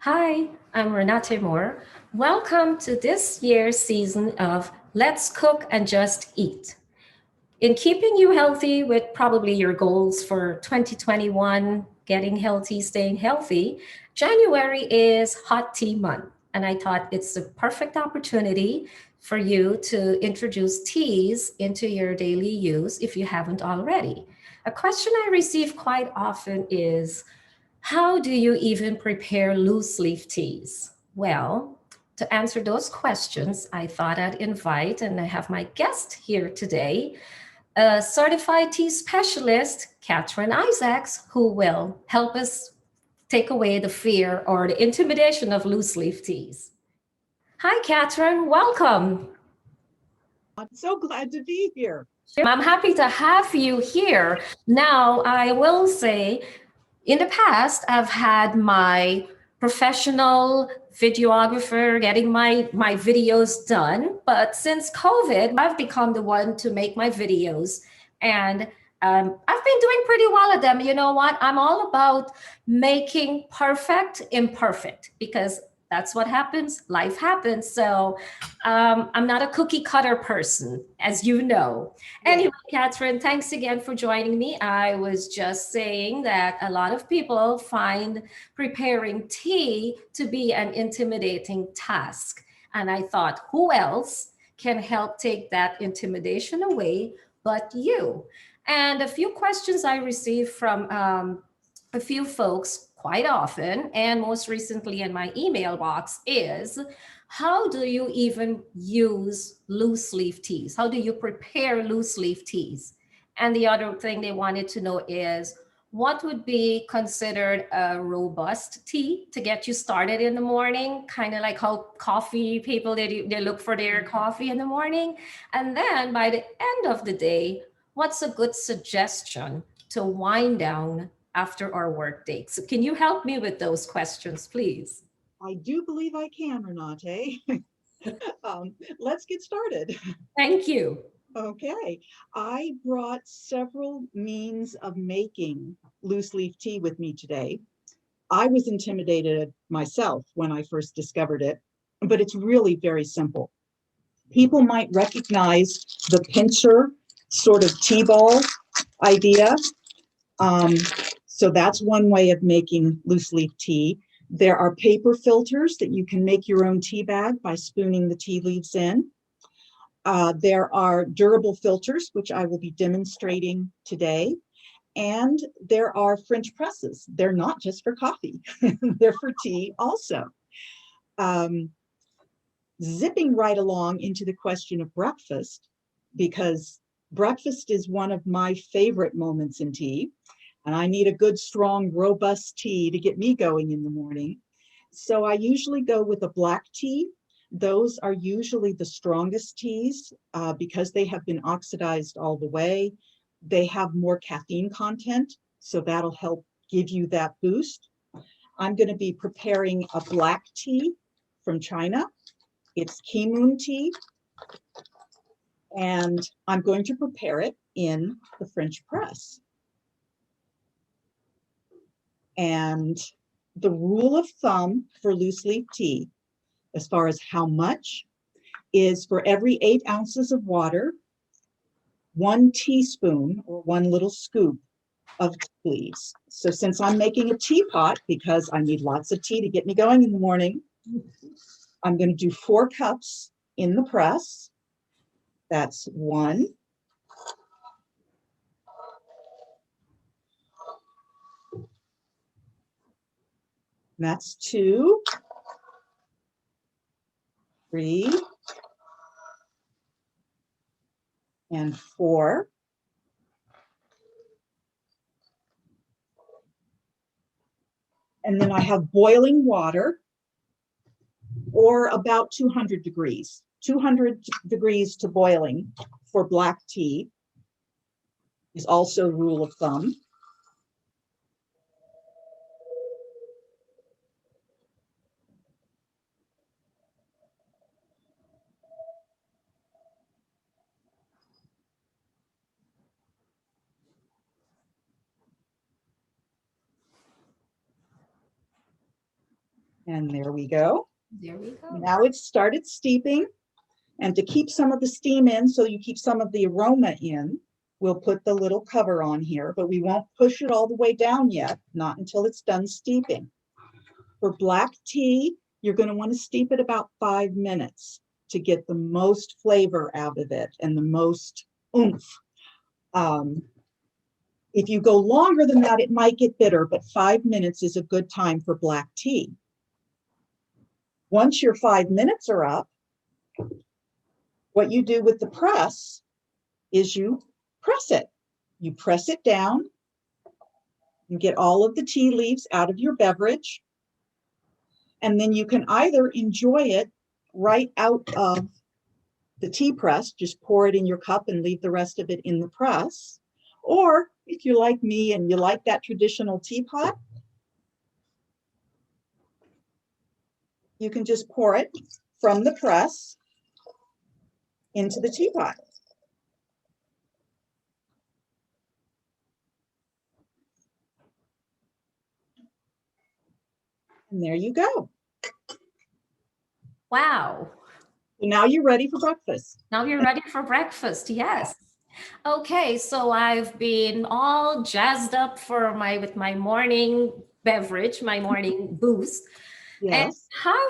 Hi, I'm Renate Moore. Welcome to this year's season of Let's Cook and Just Eat. In keeping you healthy with probably your goals for 2021, getting healthy, staying healthy, January is hot tea month. And I thought it's a perfect opportunity for you to introduce teas into your daily use if you haven't already. A question I receive quite often is, how do you even prepare loose leaf teas? Well, to answer those questions, I thought I'd invite, and I have my guest here today, a certified tea specialist, Katherine Isaacs, who will help us take away the fear or the intimidation of loose leaf teas. Hi, Katherine. Welcome. I'm so glad to be here. I'm happy to have you here. Now, I will say, in the past, I've had my professional videographer getting my videos done. But since COVID, I've become the one to make my videos. And I've been doing pretty well at them. You know what? I'm all about making perfect imperfect because that's what happens. Life happens. So I'm not a cookie cutter person, as you know. Anyway, Katherine, thanks again for joining me. I was just saying that a lot of people find preparing tea to be an intimidating task. And I thought, who else can help take that intimidation away but you? And a few questions I received from a few folks quite often, and most recently in my email box, is how do you even use loose leaf teas? How do you prepare loose leaf teas? And the other thing they wanted to know is what would be considered a robust tea to get you started in the morning, kind of like how coffee people they look for their coffee in the morning. And then by the end of the day, what's a good suggestion to wind down after our work day? So can you help me with those questions, please? I do believe I can, Renate. Let's get started. Thank you. Okay. I brought several means of making loose leaf tea with me today. I was intimidated myself when I first discovered it, but it's really very simple. People might recognize the pincher sort of tea ball idea. Um, so that's one way of making loose leaf tea. There are paper filters that you can make your own tea bag by spooning the tea leaves in. There are durable filters, which I will be demonstrating today. And there are French presses. They're not just for coffee, they're for tea also. Um, Zipping right along into the question of breakfast, because breakfast is one of my favorite moments in tea. And I need a good, strong, robust tea to get me going in the morning. So I usually go with a black tea. Those are usually the strongest teas because they have been oxidized all the way. They have more caffeine content, so that'll help give you that boost. I'm going to be preparing a black tea from China. It's Kemoon tea, and I'm going to prepare it in the French press. And the rule of thumb for loose leaf tea, as far as how much, is for every 8 ounces of water, 1 teaspoon or 1 little scoop of tea leaves. So since I'm making a teapot, because I need lots of tea to get me going in the morning, I'm going to do 4 cups in the press. That's 1. That's 2, 3, and 4. And then I have boiling water, or about 200 degrees. 200 degrees to boiling for black tea is also rule of thumb. And there we go. There we go. Now it's started steeping. And to keep some of the steam in, so you keep some of the aroma in, we'll put the little cover on here, but we won't push it all the way down yet, not until it's done steeping. For black tea, you're going to want to steep it about 5 minutes to get the most flavor out of it and the most oomph. If you go longer than that, it might get bitter, but 5 minutes is a good time for black tea. Once your 5 minutes are up, what you do with the press is you press it. You press it down and get all of the tea leaves out of your beverage. And then you can either enjoy it right out of the tea press, just pour it in your cup and leave the rest of it in the press. Or if you're like me and you like that traditional teapot, you can just pour it from the press into the teapot. And there you go. Wow. Now you're ready for breakfast. Now you're ready for breakfast. Yes. Okay, so I've been all jazzed up for with my morning beverage, my morning boost. Yes. And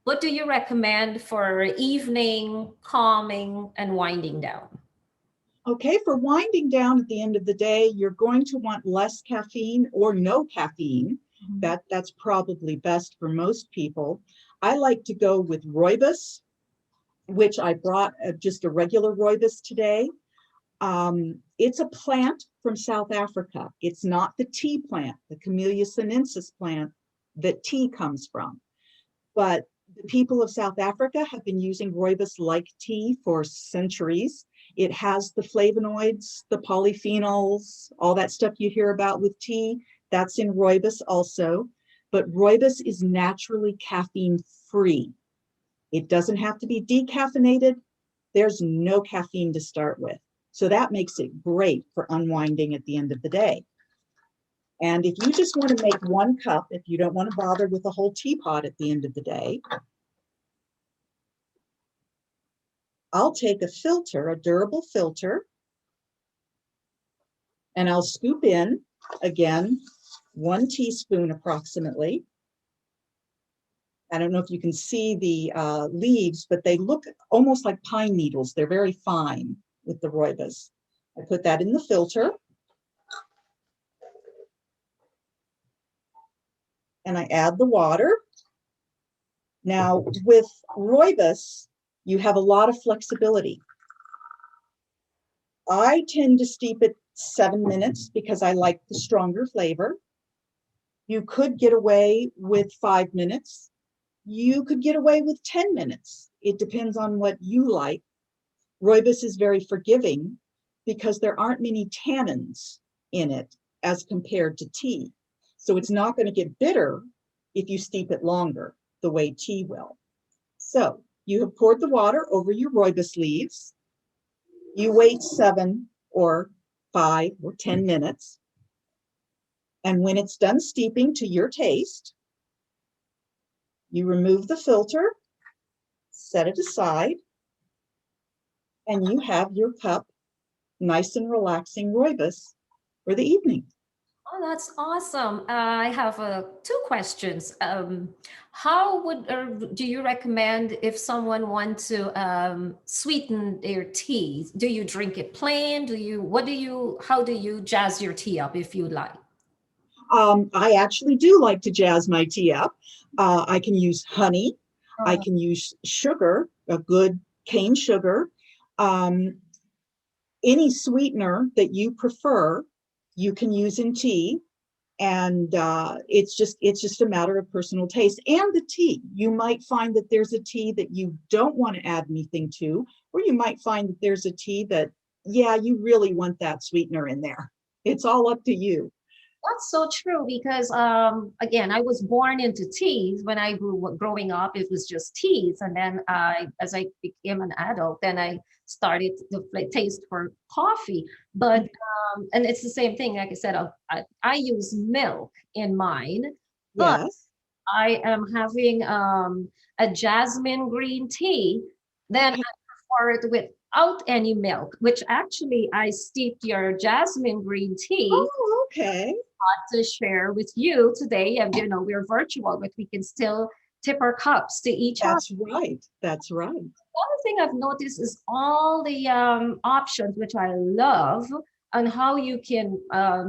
what do you recommend for evening calming and winding down? Okay, for winding down at the end of the day, you're going to want less caffeine or no caffeine. Mm-hmm. That's probably best for most people. I like to go with rooibos, which I brought just a regular rooibos today. It's a plant from South Africa. It's not the tea plant, the Camellia sinensis plant that tea comes from. But the people of South Africa have been using rooibos like tea for centuries. It has the flavonoids, the polyphenols, all that stuff you hear about with tea. That's in rooibos also. But rooibos is naturally caffeine free. It doesn't have to be decaffeinated. There's no caffeine to start with. So that makes it great for unwinding at the end of the day. And if you just want to make 1 cup, if you don't want to bother with a whole teapot at the end of the day, I'll take a filter, a durable filter, and I'll scoop in, again, 1 teaspoon approximately. I don't know if you can see the leaves, but they look almost like pine needles. They're very fine with the rooibos. I put that in the filter. And I add the water. Now, with rooibos, you have a lot of flexibility. I tend to steep it 7 minutes because I like the stronger flavor. You could get away with 5 minutes. You could get away with 10 minutes. It depends on what you like. Rooibos is very forgiving because there aren't many tannins in it as compared to tea. So it's not going to get bitter if you steep it longer, the way tea will. So you have poured the water over your rooibos leaves. You wait 7 or 5 or 10 minutes. And when it's done steeping to your taste, you remove the filter, set it aside, and you have your cup, nice and relaxing rooibos for the evening. Oh, that's awesome. I have 2 questions. How do you recommend if someone wants to sweeten their tea? Do you drink it plain? How do you jazz your tea up if you like? I actually do like to jazz my tea up. I can use honey. I can use sugar, a good cane sugar. Any sweetener that you prefer, you can use in tea. And it's just a matter of personal taste. And the tea, you might find that there's a tea that you don't want to add anything to, or you might find that there's a tea that, yeah, you really want that sweetener in there. It's all up to you. That's so true because, again, I was born into teas. When I growing up, it was just teas. And then as I became an adult, then I started to taste for coffee. But, and it's the same thing, like I said, I use milk in mine. But Yes. I am having a jasmine green tea, then I prefer it without any milk, which actually I steeped your jasmine green tea Oh, okay. to share with you today. And we're virtual, but we can still tip our cups to each other. That's right. That's right. One thing I've noticed is all the options, which I love, on how you can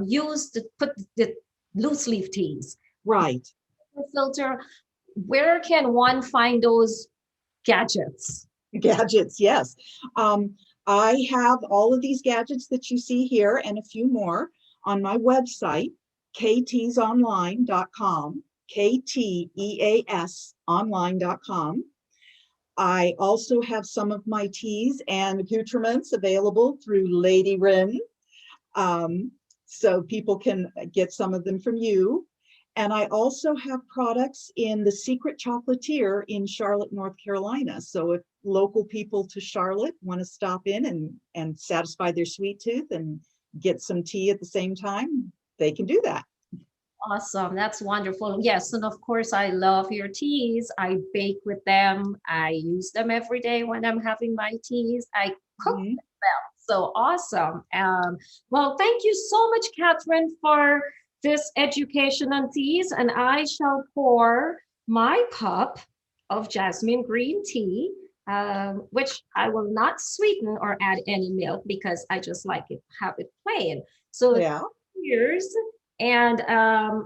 use to put the loose leaf teas. Right. Filter, where can one find those gadgets? Gadgets, yes. I have all of these gadgets that you see here and a few more on my website, kteasonline.com, KTEAS online.com. I also have some of my teas and accoutrements available through Lady Wren, so people can get some of them from you. And I also have products in the Secret Chocolatier in Charlotte, North Carolina. So if local people to Charlotte want to stop in and satisfy their sweet tooth and get some tea at the same time, they can do that. Awesome. That's wonderful. Yes. And of course, I love your teas. I bake with them. I use them every day when I'm having my teas. I cook Mhm. with them. So awesome. Well, thank you so much, Katherine, for this education on teas. And I shall pour my cup of jasmine green tea, which I will not sweeten or add any milk because I just like it, have it plain. So Yeah. cheers. And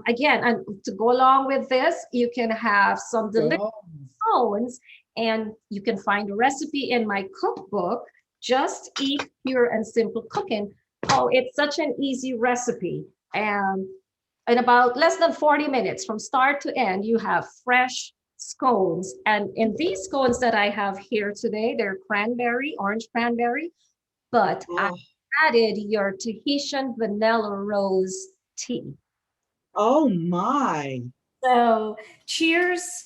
again, and to go along with this, you can have some delicious Oh, scones, and you can find a recipe in my cookbook, Just Eat Pure and Simple Cooking. Oh, it's such an easy recipe. And in about less than 40 minutes from start to end, you have fresh scones. And in these scones that I have here today, they're cranberry, orange cranberry, but I oh, added your Tahitian vanilla rose tea. oh my. So, cheers.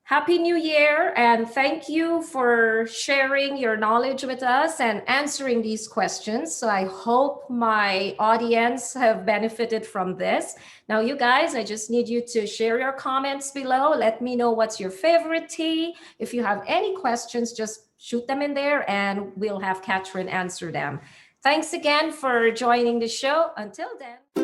Happy New Year. And thank you for sharing your knowledge with us and answering these questions. So, I hope my audience have benefited from this. Now, you guys, I just need you to share your comments below. Let me know what's your favorite tea. If you have any questions, just shoot them in there and we'll have Katherine answer them. Thanks again for joining the show. Until then.